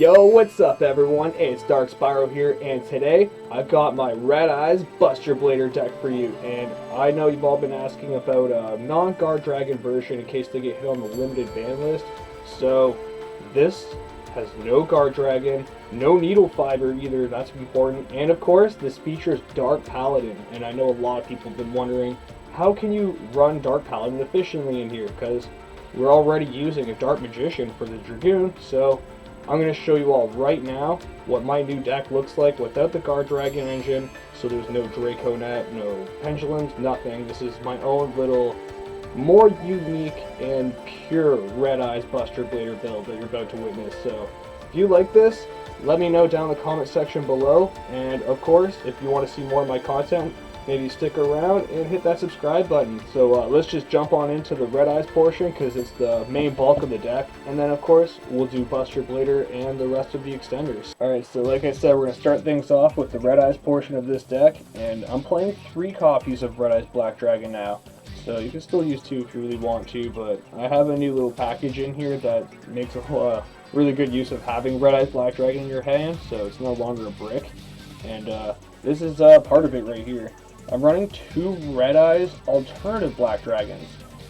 Yo, what's up everyone? It's DarkSpyro here, and today I've got my Red Eyes Buster Blader deck for you. And I know you've all been asking about a non-Guard Dragon version in case they get hit on the limited ban list. So this has no Guard Dragon, no Needle Fiber either, that's important. And of course, this features Dark Paladin. And I know a lot of people have been wondering, how can you run Dark Paladin efficiently in here? Because we're already using a Dark Magician for the Dragoon, so I'm going to show you all right now what my new deck looks like without the Guard Dragon engine. So there's no Draco Net, no Pendulums, nothing. This is my own little, more unique and pure Red Eyes Buster Blader build that you're about to witness. So if you like this, let me know down in the comment section below. And of course, if you want to see more of my content, maybe stick around and hit that subscribe button. So let's just jump on into the Red Eyes portion because it's the main bulk of the deck. And then of course, we'll do Buster Blader and the rest of the extenders. Alright, so like I said, we're going to start things off with the Red Eyes portion of this deck. And I'm playing 3 copies of Red Eyes Black Dragon now. So you can still use 2 if you really want to, but I have a new little package in here that makes a really good use of having Red Eyes Black Dragon in your hand. So it's no longer a brick. And this is part of it right here. I'm running 2 Red Eyes alternative Black Dragons.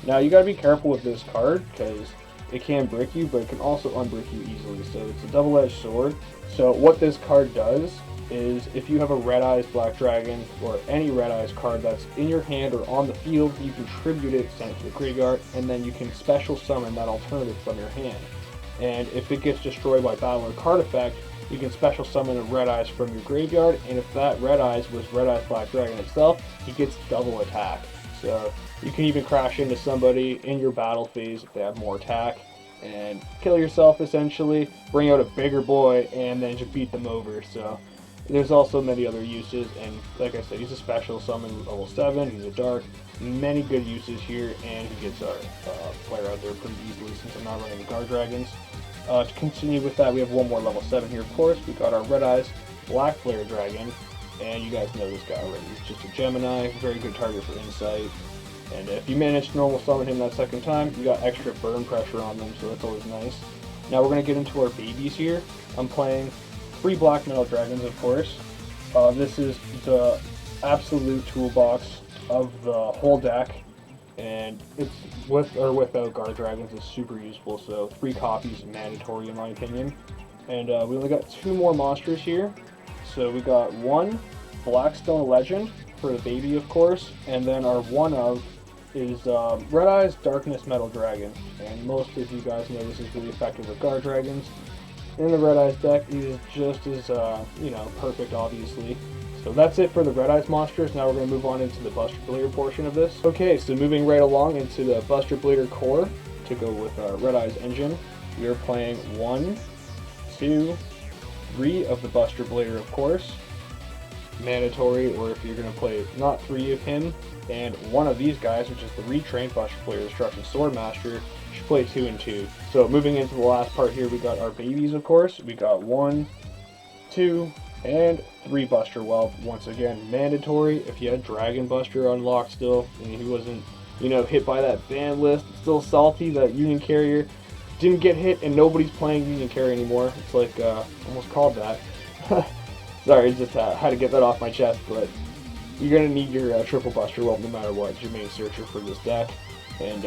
Now you gotta be careful with this card because it can brick you, but it can also unbrick you easily. So it's a double-edged sword. So what this card does is if you have a Red Eyes Black Dragon or any Red Eyes card that's in your hand or on the field, you can tribute it, send it to the graveyard, and then you can special summon that alternative from your hand. And if it gets destroyed by battle or card effect, you can special summon a Red Eyes from your graveyard, and if that Red Eyes was Red Eyes Black Dragon itself, he gets double attack. So you can even crash into somebody in your battle phase if they have more attack, and kill yourself essentially, bring out a bigger boy, and then just beat them over. So there's also many other uses, and like I said, he's a special summon level 7, he's a dark, many good uses here, and he gets our player out there pretty easily since I'm not running the Guard Dragons. To continue with that, we have one more level 7 here, of course. We got our Red Eyes Black Flare Dragon, and you guys know this guy already. He's just a Gemini, very good target for Insight. And if you manage to normal summon him that second time, you got extra burn pressure on them, so that's always nice. Now we're going to get into our babies here. I'm playing 3 Black Metal Dragons, of course. This is the absolute toolbox of the whole deck. And it's with or without Guard Dragons is super useful, so 3 copies is mandatory in my opinion. And we only got 2 more monsters here. So we got 1 Blackstone Legend for the baby, of course, and then our one of is Red Eyes Darkness Metal Dragon. And most of you guys know this is really effective with Guard Dragons. In the Red Eyes deck, he is just as perfect, obviously. So that's it for the Red Eyes monsters. Now we're going to move on into the Buster Blader portion of this. Okay, so moving right along into the Buster Blader core to go with our Red Eyes engine. We are playing 1, 2, 3 of the Buster Blader, of course. Mandatory, or if you're going to play not 3 of him, and 1 of these guys, which is the retrained Buster Blader Destruction Swordmaster, you should play 2 and 2. So moving into the last part here, we got our babies, of course. We got 1, 2, and 3 Buster Whelp. Once again, mandatory. If you had Dragon Buster unlocked still, and he wasn't, hit by that ban list, still salty that Union Carrier didn't get hit and nobody's playing Union Carrier anymore. It's like, almost called that. Sorry, just had to get that off my chest, but you're going to need your triple Buster Whelp no matter what. It's your main searcher for this deck. And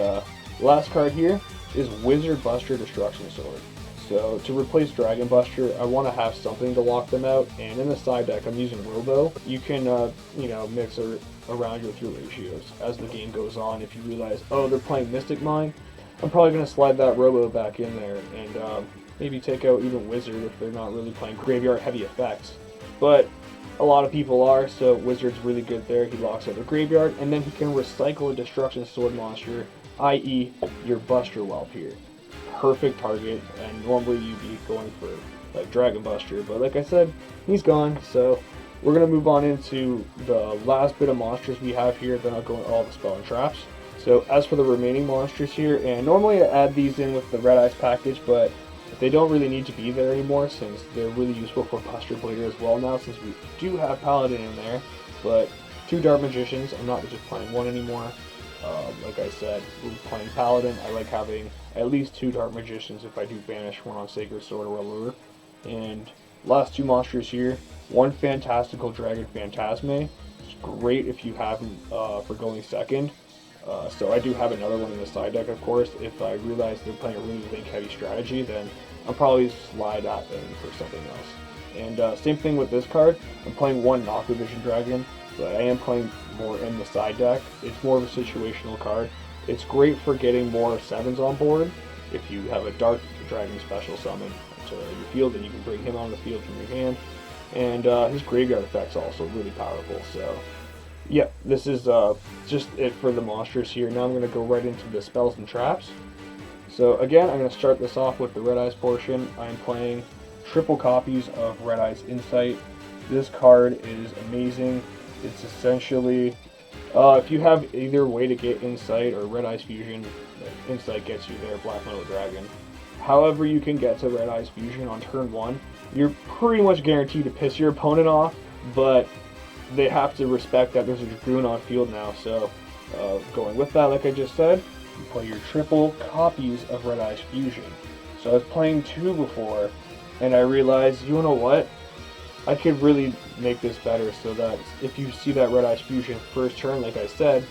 last card here is Wizard Buster Destruction Sword. So to replace Dragon Buster, I want to have something to lock them out, and in the side deck I'm using Robo. You can, mix around with your ratios as the game goes on. If you realize, oh, they're playing Mystic Mine, I'm probably going to slide that Robo back in there, and maybe take out even Wizard if they're not really playing graveyard heavy effects. But a lot of people are, so Wizard's really good there. He locks out the graveyard, and then he can recycle a Destruction Sword monster, i.e. your Buster Whelp here. Perfect target, and normally you'd be going for like Dragon Buster, but like I said, he's gone. So we're gonna move on into the last bit of monsters we have here, then I'll go into all the spell and traps. So as for the remaining monsters here, and normally I add these in with the Red Eyes package, but they don't really need to be there anymore since they're really useful for Buster Blader as well now, since we do have Paladin in there. But 2 Dark Magicians, I'm not just playing 1 anymore. Like I said, we're playing Paladin. I like having at least 2 Dark Magicians if I do banish one on Sacred Sword or Allure. And last two monsters here, one Fantastical Dragon Phantasme. It's great if you have him for going second. So I do have another one in the side deck, of course. If I realize they're playing a really link-heavy strategy, then I'll probably slide that in for something else. And same thing with this card. I'm playing one Nocta Vision Dragon, but I am playing more in the side deck. It's more of a situational card. It's great for getting more 7s on board. If you have a Dark Dragon special summon to your field, then you can bring him on the field from your hand. And his graveyard effect's also really powerful. So, yeah, this is just it for the monsters here. Now I'm going to go right into the spells and traps. So again, I'm going to start this off with the Red Eyes portion. I'm playing triple copies of Red Eyes Insight. This card is amazing. It's essentially, if you have either way to get Insight or Red Eyes Fusion, Insight gets you there, Black Metal Dragon. However you can get to Red Eyes Fusion on turn 1, you're pretty much guaranteed to piss your opponent off, but they have to respect that there's a Dragoon on field now. So going with that, like I just said, you play your triple copies of Red Eyes Fusion. So I was playing 2 before, and I realized, you know what? I could really make this better so that if you see that Red Eyes Fusion first turn, like I said,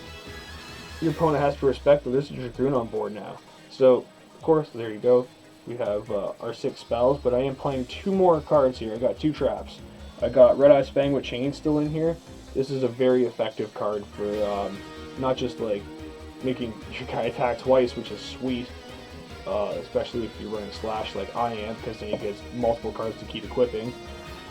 your opponent has to respect that there's a Dragoon on board now. So, of course, there you go. We have our 6 spells, but I am playing 2 more cards here. I got 2 traps. I got Red Eyes Fang with Chain still in here. This is a very effective card for not just like making your guy attack twice, which is sweet, especially if you're running Slash like I am, because then he gets multiple cards to keep equipping.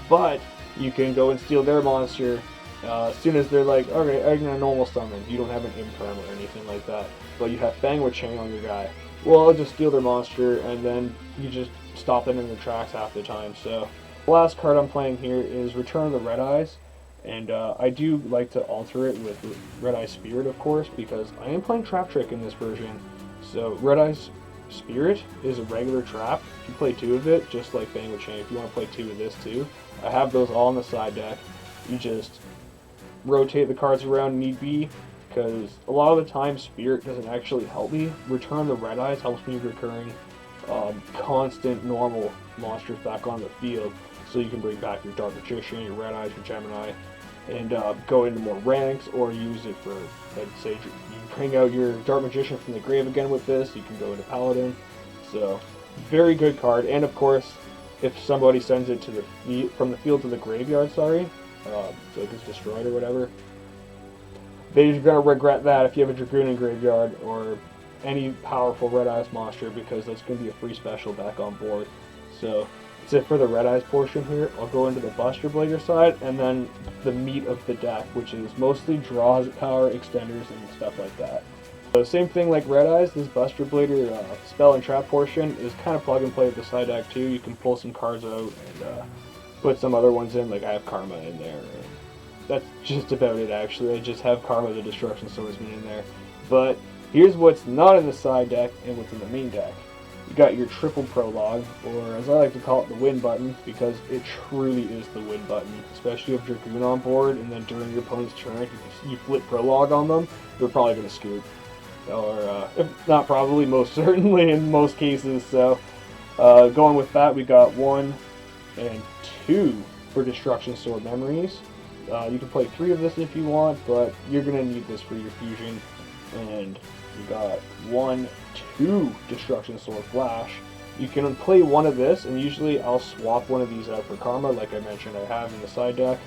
But you can go and steal their monster as soon as they're like, okay, I'm gonna normal summon. You don't have an imperm or anything like that, but you have Fang with Chain on your guy. Well, I'll just steal their monster, and then you just stop them in their tracks half the time. So the last card I'm playing here is Return of the Red Eyes, and I do like to alter it with Red Eye Spirit, of course, because I am playing Trap Trick in this version. So Red Eyes Spirit is a regular trap. If you play 2 of it, just like Fang with Chain, if you want to play 2 of this too, I have those all in the side deck. You just rotate the cards around need be, because a lot of the time Spirit doesn't actually help me. Return the Red Eyes helps me recurring constant normal monsters back on the field, so you can bring back your Dark Magician, your Red Eyes, your Gemini, and go into more ranks, or use it for, like, say, you bring out your Dark Magician from the grave again with this, you can go into Paladin. So, very good card. And of course, if somebody sends it to from the field to the graveyard, so it gets destroyed or whatever, they're going to regret that if you have a Dragoon in graveyard or any powerful Red Eyes monster, because that's going to be a free special back on board. So that's it for the Red Eyes portion here. I'll go into the Buster Blader side, and then the meat of the deck, which is mostly draws, power, extenders, and stuff like that. So same thing like Red Eyes, this Buster Blader spell and trap portion is kind of plug and play with the side deck too. You can pull some cards out and put some other ones in, like I have Karma in there. That's just about it actually. I just have Karma the Destruction Swordsman in there. But here's what's not in the side deck and what's in the main deck. You got your triple prologue, or as I like to call it, the win button, because it truly is the win button. Especially if Dragoon on board, and then during your opponent's turn, if you flip prologue on them, they're probably going to scoop. Or, if not probably, most certainly in most cases. So, going with that, we got 1 and 2 for Destruction Sword Memories. You can play 3 of this if you want, but you're going to need this for your fusion. And you got 1, 2 Destruction Sword Flash. You can play 1 of this, and usually I'll swap 1 of these out for Karma, like I mentioned I have in the side deck.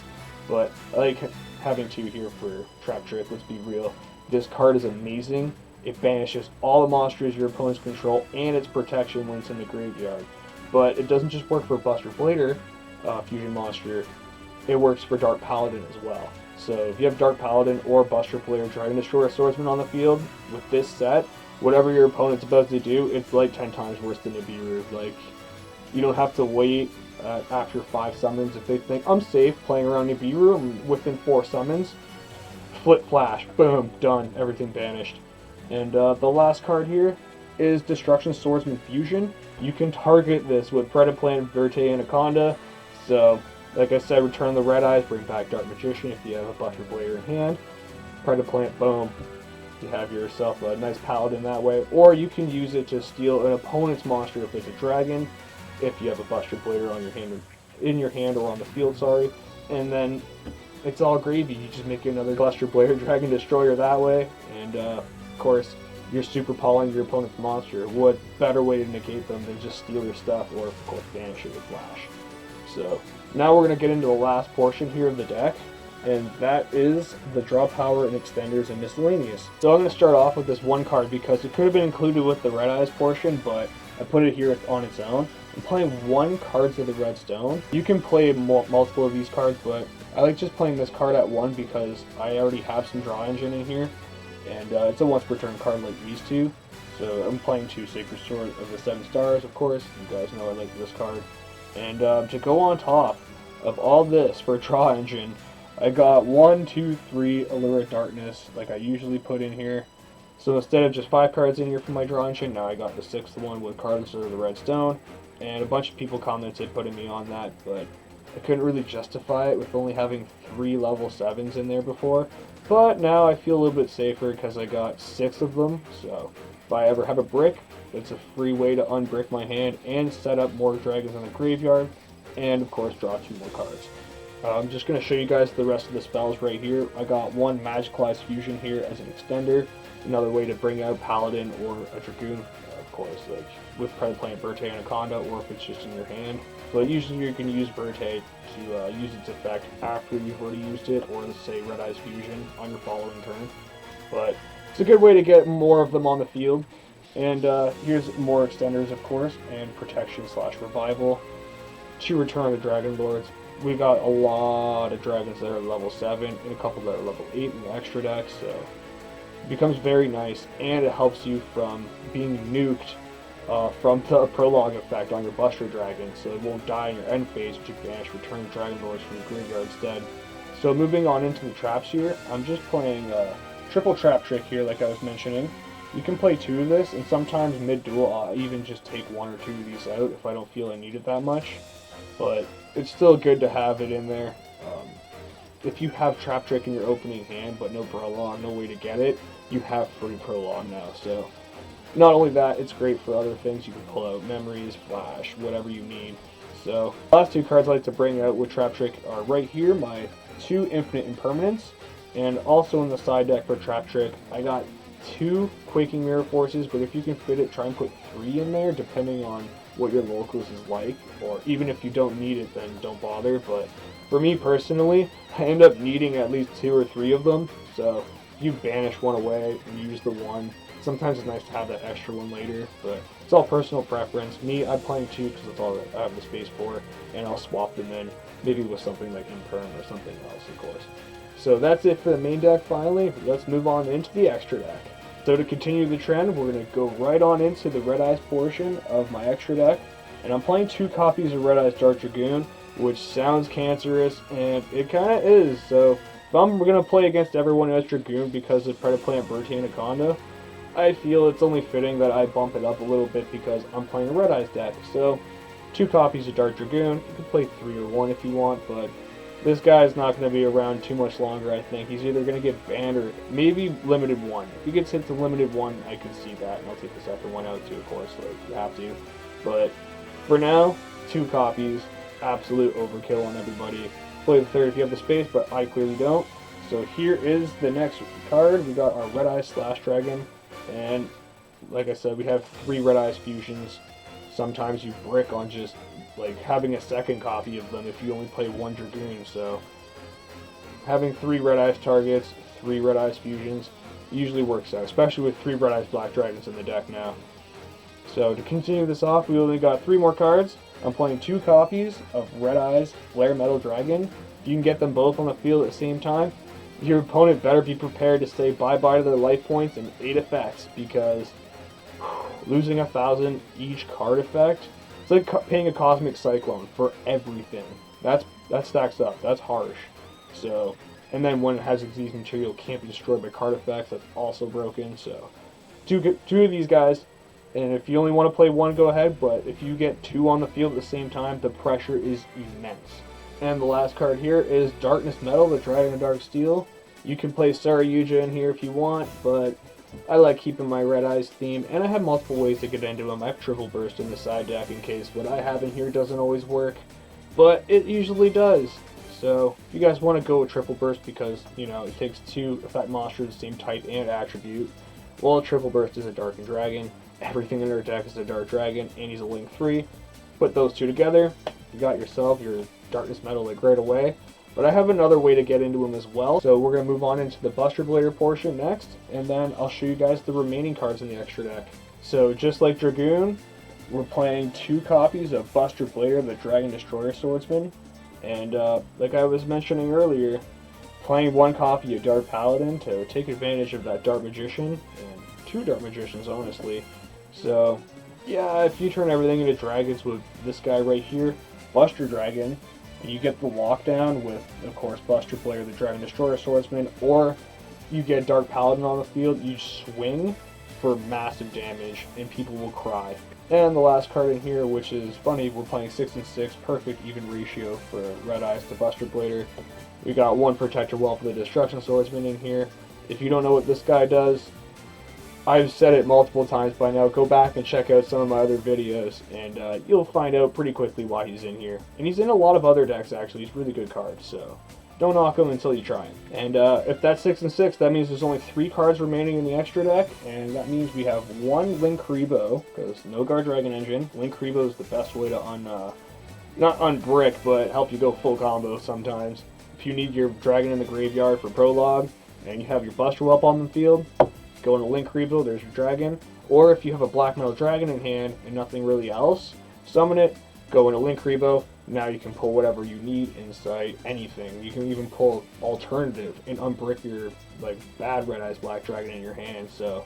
But I like having 2 here for Trap Trick, let's be real. This card is amazing. It banishes all the monsters your opponents control, and its protection when it's in the graveyard. But it doesn't just work for Buster Blader, fusion monster, it works for Dark Paladin as well. So if you have Dark Paladin or Buster Blader trying to destroy a Swordsman on the field, with this set, whatever your opponent's about to do, it's like 10 times worse than Nibiru. Like, you don't have to wait after 5 summons. If they think, I'm safe playing around Nibiru, and within 4 summons, flip flash, boom, done, everything banished. And the last card here is Destruction Swordsman Fusion. You can target this with Predaplant, Verte, Anaconda. So, like I said, return the Red Eyes, bring back Dark Magician if you have a Buster Blader in hand. Predaplant, boom. You have yourself a nice Paladin that way. Or you can use it to steal an opponent's monster if it's a dragon. if you have a Buster Blader on your hand, in your hand or on the field, sorry. And then it's all gravy. You just make another Buster Blader Dragon Destroyer that way, and of course, you're super pawing your opponent's monster. What better way to negate them than just steal your stuff, or of course banish it with Flash. So now we're going to get into the last portion here of the deck, and that is the draw power and extenders and miscellaneous. So I'm going to start off with this one card because it could have been included with the Red Eyes portion, but I put it here on its own. I'm playing one Cards of the Redstone. You can play multiple of these cards, but I like just playing this card at one because I already have some draw engine in here, and it's a once per turn card like these two. So I'm playing 2 Sacred Sword of the 7 Stars, of course. You guys know I like this card. And to go on top of all this for draw engine, I got 1, 2, 3 Allure of Darkness, like I usually put in here. So instead of just 5 cards in here for my draw engine, now I got the 6th one with Cards of the Redstone. And a bunch of people commented putting me on that, but I couldn't really justify it with only having 3 level 7s in there before. But now I feel a little bit safer because I got 6 of them. So if I ever have a brick, it's a free way to unbrick my hand and set up more dragons in the graveyard. And of course draw 2 more cards. I'm just going to show you guys the rest of the spells right here. I got 1 Magicalized Fusion here as an extender. Another way to bring out Paladin or a Dragoon, of course, like with probably playing Birte Anaconda, or if it's just in your hand. But usually you can use Birte to use its effect after you've already used it, or let's say Red Eyes Fusion on your following turn. But it's a good way to get more of them on the field. And here's more extenders, of course, and protection / revival. To Return of the Dragon Lords. We got a lot of dragons that are level 7 and a couple that are level 8 in the extra deck, so it becomes very nice, and it helps you from being nuked from the prologue effect on your Buster Dragon, so it won't die in your end phase, but you banish Return of Dragon Lords from the graveyard instead. So moving on into the traps here, I'm just playing a triple trap trick here like I was mentioning. You can play 2 of this, and sometimes mid-duel I'll even just take 1 or 2 of these out if I don't feel I need it that much. But it's still good to have it in there. If you have Trap Trick in your opening hand, but no prologue, no way to get it, you have free prologue now. So not only that, it's great for other things. You can pull out memories, flash, whatever you need. So the last 2 cards I like to bring out with Trap Trick are right here, my 2 Infinite Impermanence, and also in the side deck for Trap Trick, I got 2 Quaking Mirror Forces, but if you can fit it, try and put 3 in there, depending on what your locals is like, or even if you don't need it, then don't bother. But for me personally, I end up needing at least 2 or 3 of them, so if you banish one away and use the one, sometimes it's nice to have that extra one later, but it's all personal preference. Me, I'm playing 2 because that's all that I have the space for, and I'll swap them in, maybe with something like Imperm or something else, of course. So that's it for the main deck finally. Let's move on into the extra deck. So to continue the trend, we're going to go right on into the Red Eyes portion of my extra deck. And I'm playing 2 copies of Red Eyes Dark Dragoon, which sounds cancerous, and it kind of is. So if I'm going to play against everyone as Dragoon because of Predator playing Birte Anaconda, I feel it's only fitting that I bump it up a little bit because I'm playing a Red Eyes deck. So 2 copies of Dark Dragoon. You can play 3 or 1 if you want, but this guy's not going to be around too much longer, I think. He's either going to get banned or maybe limited 1. If he gets hit to limited 1, I could see that. And I'll take the second one out too, of course, like you have to. But for now, 2 copies. Absolute overkill on everybody. Play the third if you have the space, but I clearly don't. So here is the next card. We got our Red Eyes Slash Dragon. And like I said, we have 3 Red Eyes Fusions. Sometimes you brick on just like having a second copy of them if you only play 1 Dragoon. So having 3 Red Eyes targets, 3 Red Eyes Fusions usually works out, especially with 3 Red Eyes Black Dragons in the deck now. So to continue this off, we only got 3 more cards. I'm playing 2 copies of Red Eyes Flare Metal Dragon. If you can get them both on the field at the same time, your opponent better be prepared to say bye-bye to their life points and 8 effects, because losing 1,000 each card effect, it's like paying a Cosmic Cyclone for everything. That stacks up. That's harsh. So, and then when it has disease material, can't be destroyed by card effects. That's also broken. So, two of these guys. And if you only want to play 1, go ahead. But if you get 2 on the field at the same time, the pressure is immense. And the last card here is Darkness Metal, the Dragon of Dark Steel. You can play Saryuja in here if you want, but I like keeping my Red Eyes theme, and I have multiple ways to get into them. I have Triple Burst in the side deck in case what I have in here doesn't always work, but it usually does. So if you guys want to go with Triple Burst because, you know, it takes 2 effect monsters of the same type and attribute, well, Triple Burst is a Darkened Dragon, everything in their deck is a Dark Dragon, and he's a Link 3. Put those two together, you got yourself your Darkness Metal like right away. But I have another way to get into him as well, so we're going to move on into the Buster Blader portion next, and then I'll show you guys the remaining cards in the extra deck. So just like Dragoon, we're playing 2 copies of Buster Blader, the Dragon Destroyer Swordsman, and like I was mentioning earlier, playing 1 copy of Dark Paladin to take advantage of that Dark Magician, and 2 Dark Magicians honestly. So yeah, if you turn everything into dragons with this guy right here, Buster Dragon, and you get the lockdown with, of course, Buster Blader, the Dragon Destroyer Swordsman, or you get Dark Paladin on the field, you swing for massive damage, and people will cry. And the last card in here, which is funny, we're playing 6 and 6, perfect even ratio for Red Eyes to Buster Blader. We got 1 Protector Well for the Destruction Swordsman in here. If you don't know what this guy does, I've said it multiple times by now, go back and check out some of my other videos, and you'll find out pretty quickly why he's in here. And he's in a lot of other decks actually, he's a really good card, so don't knock him until you try him. And if that's 6 and 6, that means there's only 3 cards remaining in the extra deck, and that means we have 1 Linkuriboh, because no Guardragon engine. Linkuriboh is the best way to not unbrick, but help you go full combo sometimes. If you need your dragon in the graveyard for prologue, and you have your Buster Whelp on the field, go into Linkuriboh, there's your dragon. Or if you have a Black Metal Dragon in hand and nothing really else, summon it, go into Linkuriboh. Now you can pull whatever you need inside anything. You can even pull alternative and unbrick your like bad Red Eyes Black Dragon in your hand. So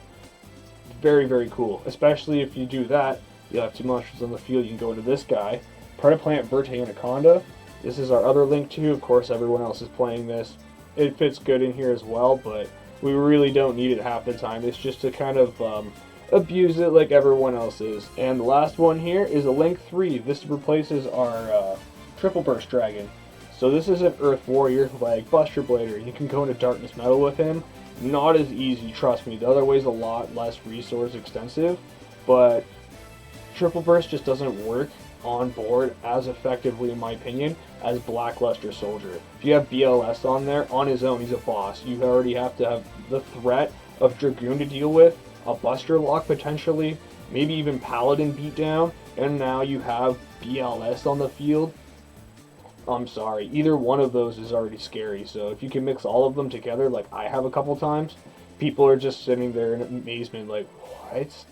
very, very cool. Especially if you do that, you'll have 2 monsters on the field. You can go into this guy, Predaplant Verte Anaconda. This is our other Link 2. Of course, everyone else is playing this. It fits good in here as well, but we really don't need it half the time. It's just to kind of abuse it like everyone else is. And the last one here is a Link 3. This replaces our Triple Burst Dragon. So this is an Earth Warrior like Buster Blader. You can go into Darkness Metal with him. Not as easy, trust me. The other way's a lot less resource extensive, but Triple Burst just doesn't work on board as effectively, in my opinion, as Blackluster Soldier. If you have BLS on there, on his own, he's a boss. You already have to have the threat of Dragoon to deal with, a Buster Lock potentially, maybe even Paladin beatdown, and now you have BLS on the field. I'm sorry, either one of those is already scary, so if you can mix all of them together like I have a couple times, people are just sitting there in amazement like, what?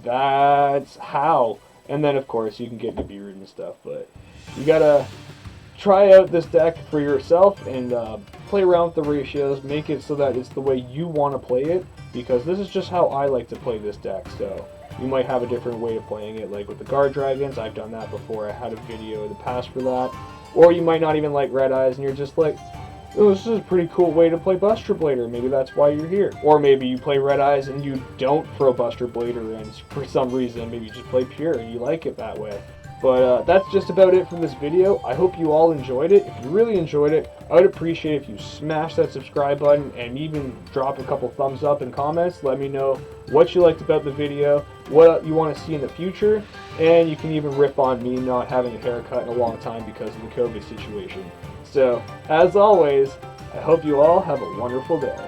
That's how? And then, of course, you can get into B-Root and stuff, but you gotta try out this deck for yourself and play around with the ratios, make it so that it's the way you want to play it, because this is just how I like to play this deck. So you might have a different way of playing it, like with the Guard Dragons. I've done that before. I had a video in the past for that. Or you might not even like Red Eyes, and you're just like, oh, this is a pretty cool way to play Buster Blader. Maybe that's why you're here. Or maybe you play Red Eyes and you don't throw Buster Blader, and for some reason maybe you just play Pure and you like it that way. But that's just about it from this video. I hope you all enjoyed it. If you really enjoyed it, I would appreciate if you smash that subscribe button and even drop a couple thumbs up in comments. Let me know what you liked about the video, what you want to see in the future, and you can even rip on me not having a haircut in a long time because of the COVID situation. So, as always, I hope you all have a wonderful day.